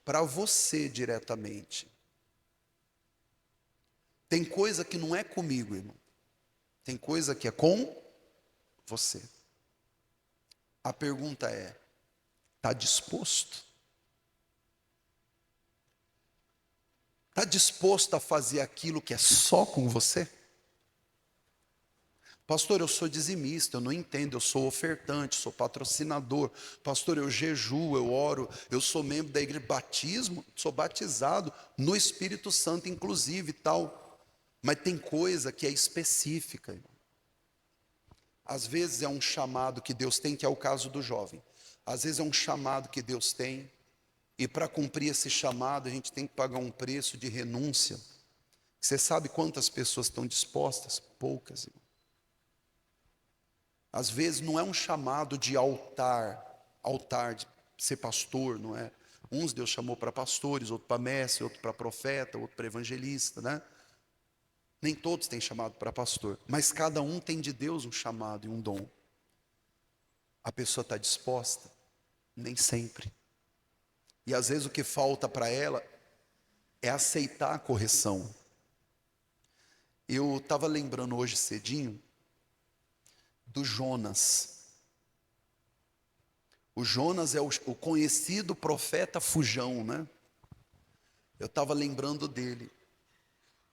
para você diretamente. Tem coisa que não é comigo, irmão. Tem coisa que é com você. A pergunta é: está disposto? Está disposto a fazer aquilo que é só com você? Pastor, eu sou dizimista, eu não entendo, eu sou ofertante, sou patrocinador. Pastor, eu jejuo, eu oro, eu sou membro da igreja, batismo, sou batizado no Espírito Santo, inclusive e tal. Mas tem coisa que é específica, irmão. Às vezes é um chamado que Deus tem, que é o caso do jovem. Às vezes é um chamado que Deus tem, e para cumprir esse chamado a gente tem que pagar um preço de renúncia. Você sabe quantas pessoas estão dispostas? Poucas, irmão. Às vezes não é um chamado de altar de ser pastor, não é? Uns Deus chamou para pastores, outro para mestre, outro para profeta, outro para evangelista, né? Nem todos têm chamado para pastor, mas cada um tem de Deus um chamado e um dom. A pessoa está disposta? Nem sempre. E às vezes o que falta para ela é aceitar a correção. Eu estava lembrando hoje cedinho do Jonas. O Jonas é o conhecido profeta fujão, né? Eu estava lembrando dele.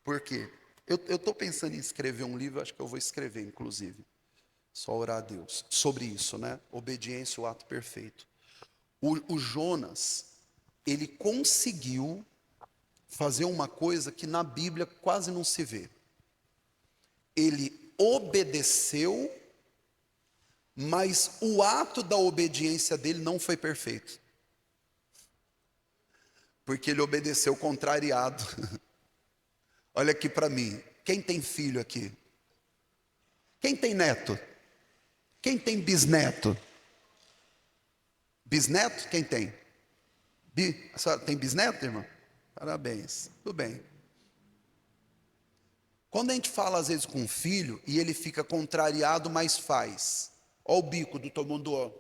Por quê? Eu estou pensando em escrever um livro, acho que eu vou escrever, inclusive. Só orar a Deus sobre isso, né? Obediência, o ato perfeito. O Jonas, ele conseguiu fazer uma coisa que na Bíblia quase não se vê. Ele obedeceu, mas o ato da obediência dele não foi perfeito. Porque ele obedeceu contrariado. Olha aqui para mim, quem tem filho aqui? Quem tem neto? Quem tem bisneto? Bisneto? Quem tem? A senhora tem bisneto, irmão? Parabéns, tudo bem. Quando a gente fala às vezes com um filho e ele fica contrariado, mas faz. Olha o bico do Tomondô.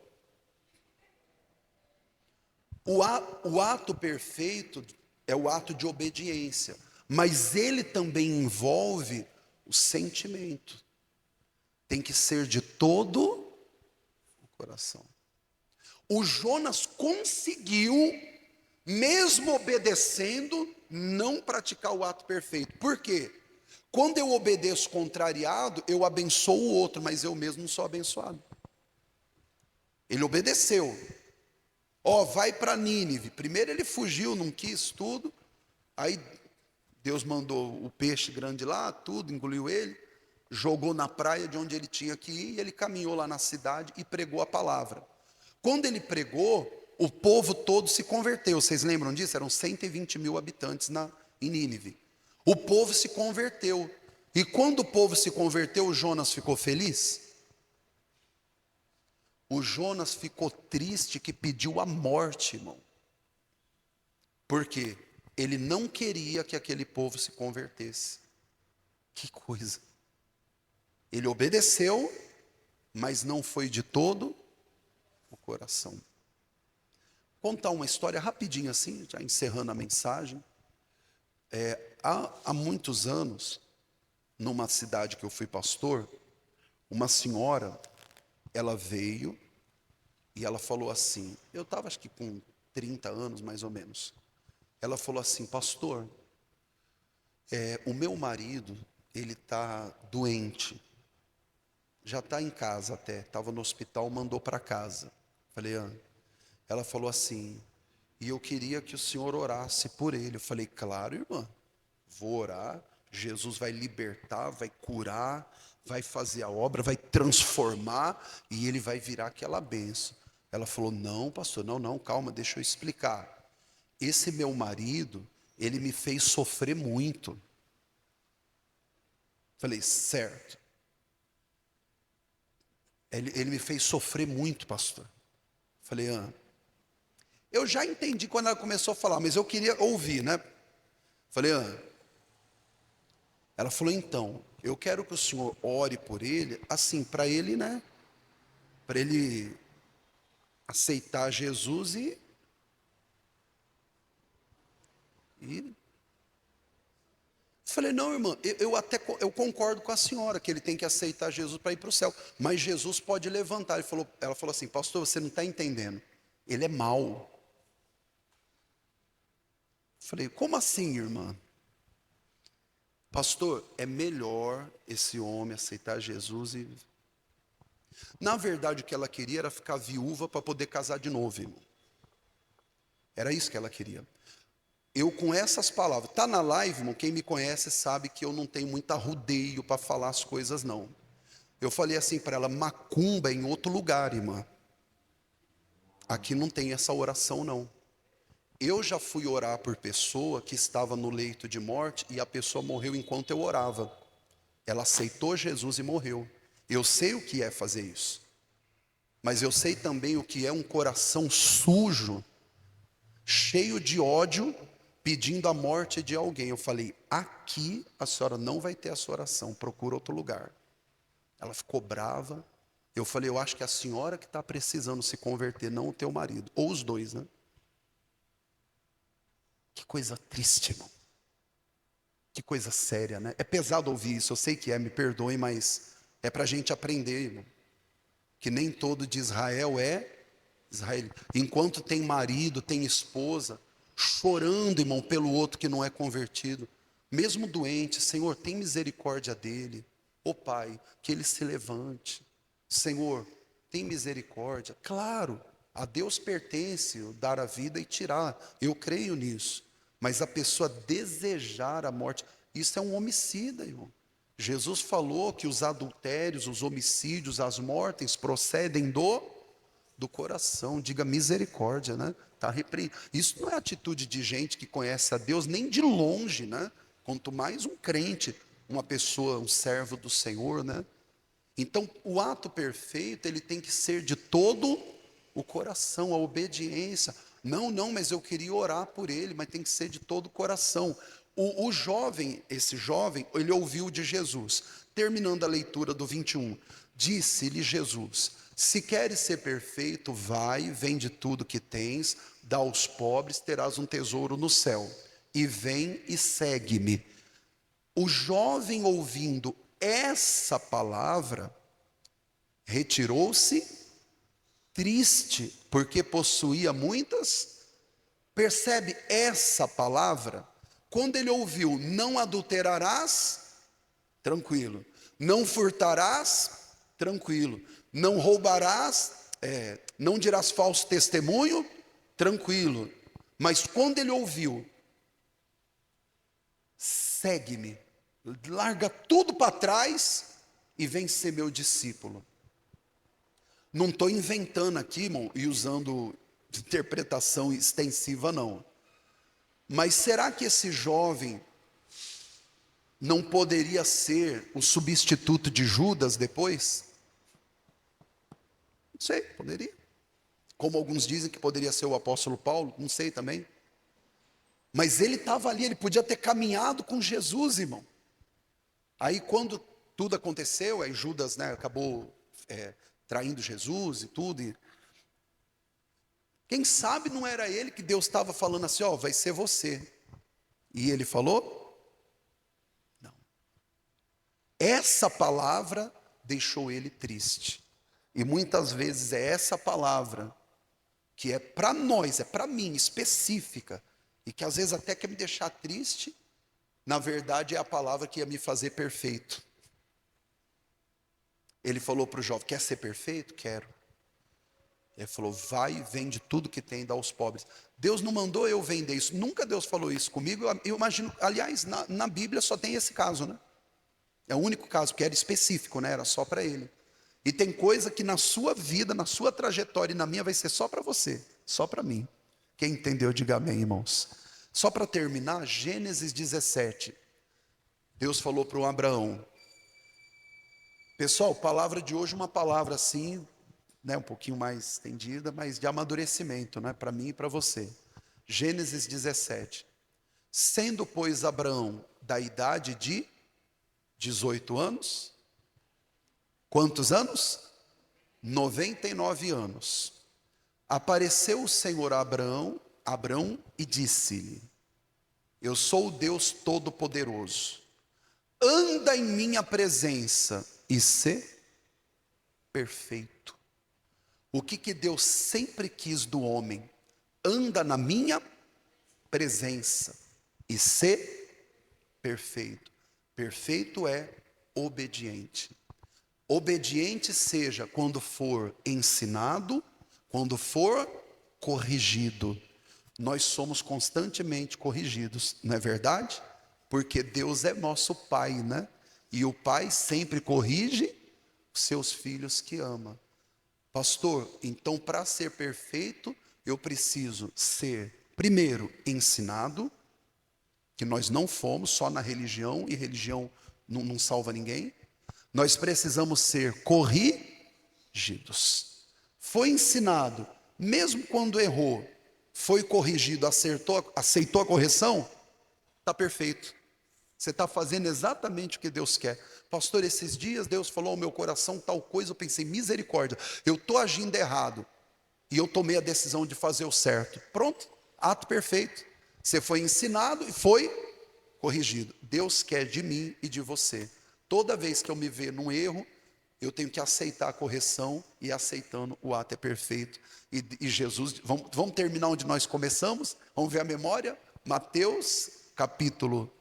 O ato perfeito é o ato de obediência, mas ele também envolve o sentimento. Tem que ser de todo o coração. O Jonas conseguiu, mesmo obedecendo, não praticar o ato perfeito. Por quê? Quando eu obedeço contrariado, eu abençoo o outro, mas eu mesmo não sou abençoado. Ele obedeceu. Vai para Nínive. Primeiro ele fugiu, não quis tudo. Aí Deus mandou o peixe grande lá, tudo, engoliu ele. Jogou na praia de onde ele tinha que ir. E ele caminhou lá na cidade e pregou a palavra. Quando ele pregou, o povo todo se converteu. Vocês lembram disso? Eram 120 mil habitantes em Nínive. O povo se converteu. E quando o povo se converteu, o Jonas ficou feliz? O Jonas ficou triste, que pediu a morte, irmão. Por quê? Ele não queria que aquele povo se convertesse. Que coisa. Ele obedeceu, mas não foi de todo o coração. Vou contar uma história rapidinho assim, já encerrando a mensagem. Há muitos anos, numa cidade que eu fui pastor, uma senhora, ela veio e ela falou assim, eu estava acho que com 30 anos mais ou menos. Ela falou assim, pastor, o meu marido, ele está doente, já está em casa até, estava no hospital, mandou para casa. Falei, ela falou assim, e eu queria que o senhor orasse por ele. Eu falei, claro, irmã, vou orar, Jesus vai libertar, vai curar, vai fazer a obra, vai transformar, e ele vai virar aquela bênção. Ela falou, não, pastor, não, calma, deixa eu explicar. Esse meu marido, ele me fez sofrer muito. Falei, certo. Ele me fez sofrer muito, pastor. Falei, eu já entendi quando ela começou a falar, mas eu queria ouvir, né? Falei, ela falou, então, eu quero que o senhor ore por ele, assim, para ele, né? Para ele aceitar Jesus e falei, não, irmã, eu concordo com a senhora que ele tem que aceitar Jesus para ir para o céu, mas Jesus pode levantar. Ela falou assim, pastor, você não está entendendo, ele é mau. Falei, como assim, irmã? Pastor, é melhor esse homem aceitar Jesus e... Na verdade, o que ela queria era ficar viúva para poder casar de novo, irmão. Era isso que ela queria. Eu com essas palavras, tá na live, irmão, quem me conhece sabe que eu não tenho muito arrudeio para falar as coisas, não. Eu falei assim para ela, macumba é em outro lugar, irmã. Aqui não tem essa oração, não. Eu já fui orar por pessoa que estava no leito de morte e a pessoa morreu enquanto eu orava. Ela aceitou Jesus e morreu. Eu sei o que é fazer isso. Mas eu sei também o que é um coração sujo, cheio de ódio, pedindo a morte de alguém. Eu falei, aqui a senhora não vai ter essa oração, procura outro lugar. Ela ficou brava. Eu falei, eu acho que é a senhora que está precisando se converter, não o teu marido. Ou os dois, né? Que coisa triste, irmão. Que coisa séria, né? É pesado ouvir isso, eu sei que me perdoem, mas é para a gente aprender, irmão. Que nem todo de Israel é Israel. Enquanto tem marido, tem esposa, chorando, irmão, pelo outro que não é convertido, mesmo doente, Senhor, tem misericórdia dele. Ó Pai, que ele se levante. Senhor, tem misericórdia. Claro, a Deus pertence o dar a vida e tirar. Eu creio nisso. Mas a pessoa desejar a morte, isso é um homicida, irmão. Jesus falou que os adultérios, os homicídios, as mortes procedem do coração. Diga misericórdia, né? Tá Isso não é atitude de gente que conhece a Deus nem de longe, né? Quanto mais um crente, uma pessoa, um servo do Senhor, né? Então, o ato perfeito, ele tem que ser de todo o coração, a obediência. Não, mas eu queria orar por ele, mas tem que ser de todo o coração. O jovem, esse jovem, ele ouviu de Jesus. Terminando a leitura do 21, disse-lhe Jesus, se queres ser perfeito, vai, vende tudo que tens, dá aos pobres, terás um tesouro no céu. E vem e segue-me. O jovem ouvindo essa palavra, retirou-se triste, porque possuía muitas. Percebe essa palavra? Quando ele ouviu, não adulterarás, tranquilo. Não furtarás, tranquilo. Não roubarás, não dirás falso testemunho, tranquilo. Mas quando ele ouviu, segue-me, larga tudo para trás e vem ser meu discípulo. Não estou inventando aqui, irmão, e usando interpretação extensiva, não. Mas será que esse jovem não poderia ser o substituto de Judas depois? Não sei, poderia. Como alguns dizem que poderia ser o apóstolo Paulo, não sei também. Mas ele estava ali, ele podia ter caminhado com Jesus, irmão. Aí quando tudo aconteceu, aí Judas, né, acabou traindo Jesus e tudo. E quem sabe não era ele que Deus estava falando assim, ó, vai ser você. E ele falou? Não. Essa palavra deixou ele triste. E muitas vezes é essa palavra que é para nós, é para mim, específica, e que às vezes até quer me deixar triste, na verdade é a palavra que ia me fazer perfeito. Ele falou para o jovem, quer ser perfeito? Quero. Ele falou, vai e vende tudo que tem e dá aos pobres. Deus não mandou eu vender isso, nunca Deus falou isso comigo, eu imagino, aliás, na Bíblia só tem esse caso, né? É o único caso, que era específico, né? Era só para ele. E tem coisa que na sua vida, na sua trajetória e na minha vai ser só para você, só para mim. Quem entendeu, diga amém, irmãos. Só para terminar, Gênesis 17. Deus falou para o Abraão. Pessoal, palavra de hoje, uma palavra assim, né, um pouquinho mais estendida, mas de amadurecimento, né, para mim e para você. Gênesis 17. Sendo, pois, Abraão da idade de 18 anos, quantos anos? 99 anos. Apareceu o Senhor a Abraão e disse-lhe, eu sou o Deus Todo-Poderoso, anda em minha presença e sê perfeito. O que Deus sempre quis do homem? Anda na minha presença e sê perfeito. Perfeito é obediente. Obediente seja quando for ensinado, quando for corrigido. Nós somos constantemente corrigidos, não é verdade? Porque Deus é nosso Pai, né? E o Pai sempre corrige os seus filhos que ama. Pastor, então para ser perfeito, eu preciso ser, primeiro, ensinado, que nós não fomos só na religião, e religião não salva ninguém. Nós precisamos ser corrigidos. Foi ensinado, mesmo quando errou, foi corrigido, aceitou a correção, está perfeito. Você está fazendo exatamente o que Deus quer. Pastor, esses dias Deus falou ao meu coração tal coisa, eu pensei, misericórdia, eu estou agindo errado, e eu tomei a decisão de fazer o certo. Pronto, ato perfeito. Você foi ensinado e foi corrigido. Deus quer de mim e de você. Toda vez que eu me ver num erro, eu tenho que aceitar a correção, e aceitando o ato é perfeito. E Jesus, vamos terminar onde nós começamos? Vamos ver a memória? Mateus, capítulo,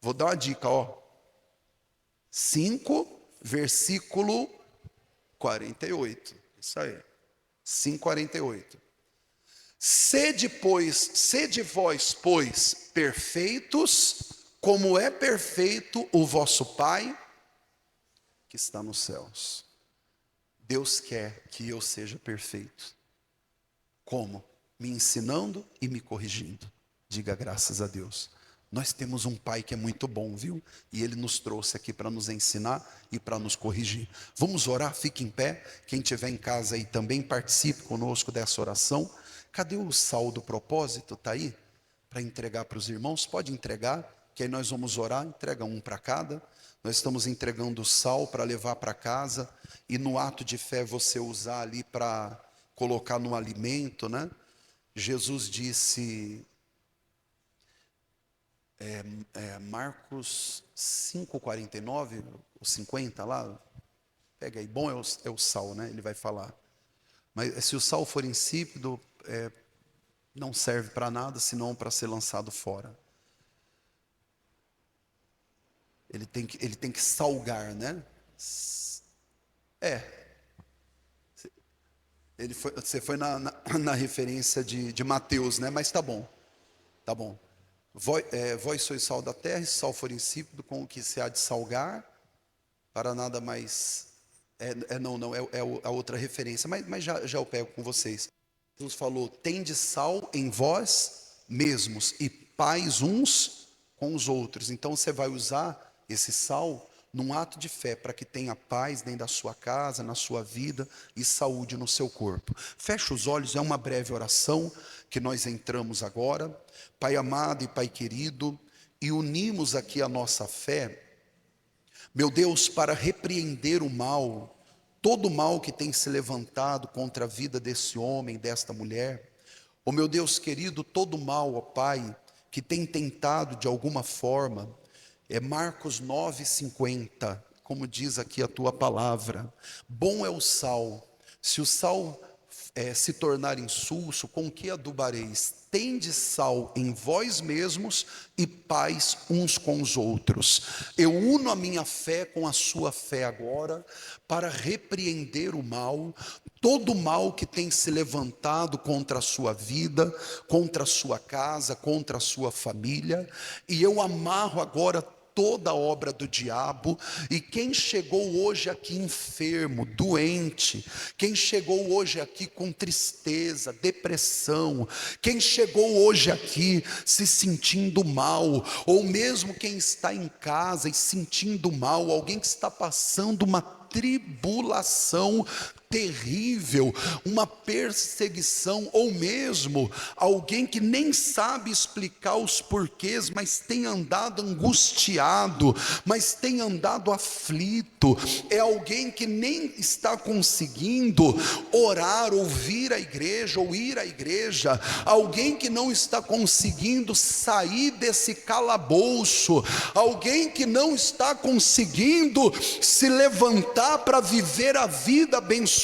vou dar uma dica, 5, versículo 48. Isso aí, 5:48. Sede vós, pois, perfeitos, como é perfeito o vosso Pai que está nos céus. Deus quer que eu seja perfeito. Como? Me ensinando e me corrigindo. Diga graças a Deus. Nós temos um Pai que é muito bom, viu? E Ele nos trouxe aqui para nos ensinar e para nos corrigir. Vamos orar? Fique em pé. Quem estiver em casa aí também participe conosco dessa oração. Cadê o sal do propósito? Está aí? Para entregar para os irmãos? Pode entregar, que aí nós vamos orar. Entrega um para cada. Nós estamos entregando o sal para levar para casa. E no ato de fé você usar ali para colocar no alimento, né? Jesus disse... Marcos 5:49, ou 50 lá, pega aí, bom é o sal, né? Ele vai falar. Mas se o sal for insípido, não serve para nada, senão para ser lançado fora. Ele tem que salgar, né? Você foi na referência de Mateus, né? Mas tá bom, tá bom. Vós sois sal da terra, e se sal for insípido, com o que se há de salgar, para nada mais... não, é a outra referência, mas já eu pego com vocês. Jesus falou: tende sal em vós mesmos e paz uns com os outros. Então você vai usar esse sal num ato de fé, para que tenha paz dentro da sua casa, na sua vida e saúde no seu corpo. Feche os olhos, é uma breve oração que nós entramos agora. Pai amado e Pai querido, e unimos aqui a nossa fé, meu Deus, para repreender o mal, todo o mal que tem se levantado contra a vida desse homem, desta mulher. Oh meu Deus querido, todo o mal, ó Pai, que tem tentado de alguma forma, Marcos 9,50, como diz aqui a tua palavra: bom é o sal, se o sal se tornar insulso, com que adubareis? Tende sal em vós mesmos e paz uns com os outros. Eu uno a minha fé com a sua fé agora, para repreender o mal, todo o mal que tem se levantado contra a sua vida, contra a sua casa, contra a sua família, e eu amarro agora toda a obra do diabo. E quem chegou hoje aqui enfermo, doente, quem chegou hoje aqui com tristeza, depressão, quem chegou hoje aqui se sentindo mal, ou mesmo quem está em casa e sentindo mal, alguém que está passando uma tribulação terrível, uma perseguição, ou mesmo alguém que nem sabe explicar os porquês, mas tem andado angustiado, mas tem andado aflito, é alguém que nem está conseguindo orar, ou vir à igreja, ou ir à igreja, alguém que não está conseguindo sair desse calabouço, alguém que não está conseguindo se levantar para viver a vida abençoada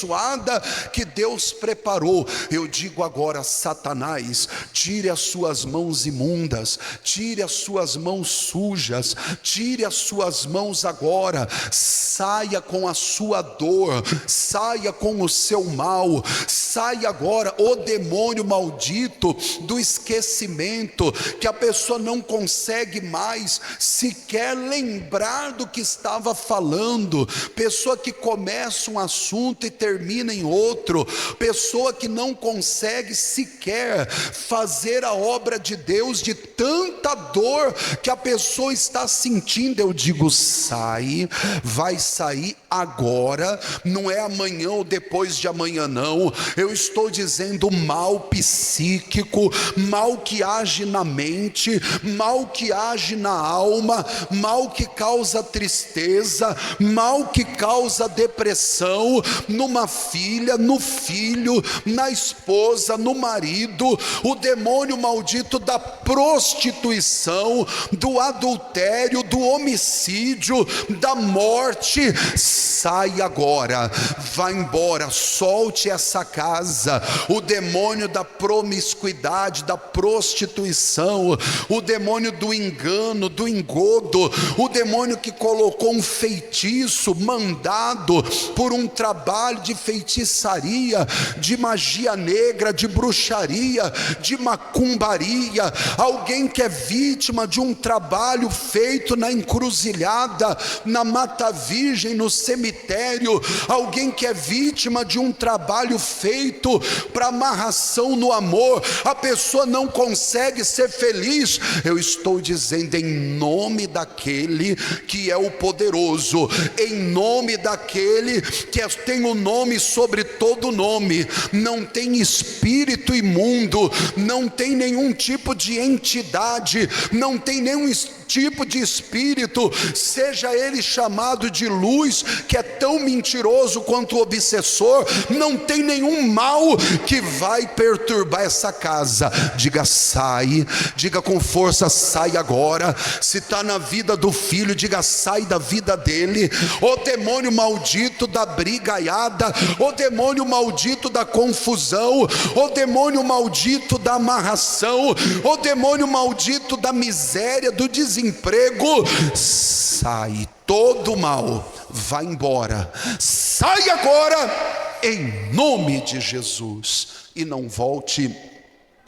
que Deus preparou. Eu digo agora: Satanás, tire as suas mãos imundas, tire as suas mãos sujas, tire as suas mãos agora, saia com a sua dor, saia com o seu mal, saia agora, o demônio maldito do esquecimento, que a pessoa não consegue mais sequer lembrar do que estava falando, pessoa que começa um assunto e termina em outro, pessoa que não consegue sequer fazer a obra de Deus, de tanta dor que a pessoa está sentindo. Eu digo: sai, vai sair agora, não é amanhã ou depois de amanhã não. Eu estou dizendo mal psíquico, mal que age na mente, mal que age na alma, mal que causa tristeza, mal que causa depressão, numa filha, no filho, na esposa, no marido, o demônio maldito da prostituição, do adultério, do homicídio, da morte, sai agora, vá embora, solte essa casa. O demônio da promiscuidade, da prostituição, o demônio do engano, do engodo, o demônio que colocou um feitiço mandado por um trabalho de feitiçaria, de magia negra, de bruxaria, de macumbaria, alguém que é vítima de um trabalho feito na encruzilhada, na Mata Virgem, no cemitério, alguém que é vítima de um trabalho feito para amarração no amor, a pessoa não consegue ser feliz. Eu estou dizendo, em nome daquele que é o poderoso, em nome daquele que tem o nome sobre todo nome, não tem espírito imundo, não tem nenhum tipo de entidade, não tem nenhum tipo de espírito, seja ele chamado de luz, que é tão mentiroso quanto o obsessor, não tem nenhum mal que vai perturbar essa casa. Diga: sai, diga com força: sai agora. Se está na vida do filho, diga: sai da vida dele. O demônio maldito da brigaiada, o demônio maldito da confusão, o demônio maldito da amarração, o demônio maldito da miséria, do desemprego, sai. Todo mal vai embora, sai agora, em nome de Jesus, e não volte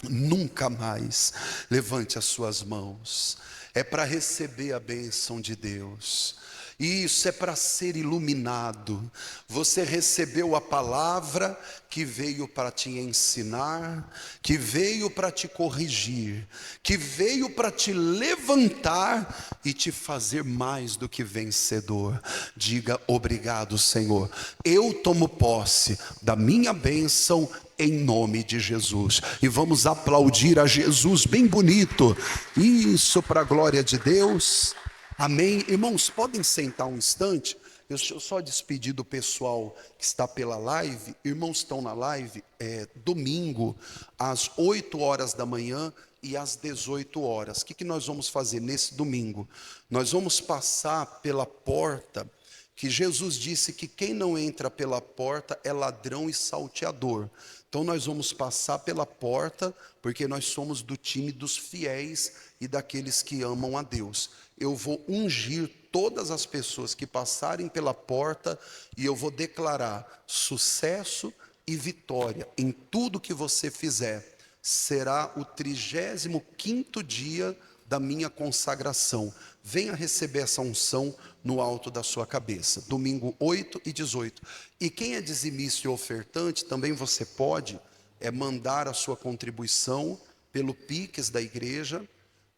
nunca mais. Levante as suas mãos, é para receber a bênção de Deus. Isso é para ser iluminado. Você recebeu a palavra que veio para te ensinar, que veio para te corrigir, que veio para te levantar e te fazer mais do que vencedor. Diga obrigado, Senhor. Eu tomo posse da minha bênção em nome de Jesus. E vamos aplaudir a Jesus bem bonito. Isso para a glória de Deus. Amém. Irmãos, podem sentar um instante. Eu só despedir do pessoal que está pela live. Irmãos estão na live domingo, às 8 horas da manhã e às 18 horas. O que nós vamos fazer nesse domingo? Nós vamos passar pela porta que Jesus disse que quem não entra pela porta é ladrão e salteador. Então nós vamos passar pela porta, porque nós somos do time dos fiéis e daqueles que amam a Deus. Eu vou ungir todas as pessoas que passarem pela porta e eu vou declarar sucesso e vitória em tudo que você fizer. Será o 35º dia da minha consagração. Venha receber essa unção no alto da sua cabeça. Domingo 8 e 18. E quem é dizimista e ofertante, também você pode mandar a sua contribuição pelo Pix da igreja,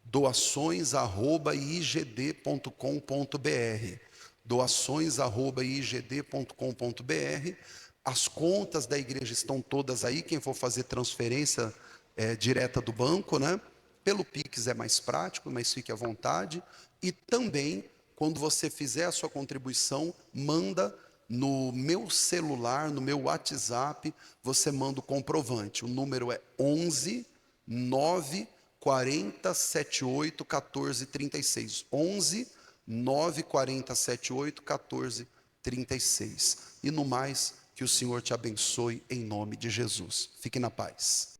doações@igd.com.br. doações@igd.com.br. As contas da igreja estão todas aí. Quem for fazer transferência direta do banco, né? Pelo Pix é mais prático, mas fique à vontade. E também, quando você fizer a sua contribuição, manda no meu celular, no meu WhatsApp, você manda o comprovante. O número é 11 9 40 78 14 36. 11 9 40 78 14 36. E no mais, que o Senhor te abençoe em nome de Jesus. Fique na paz.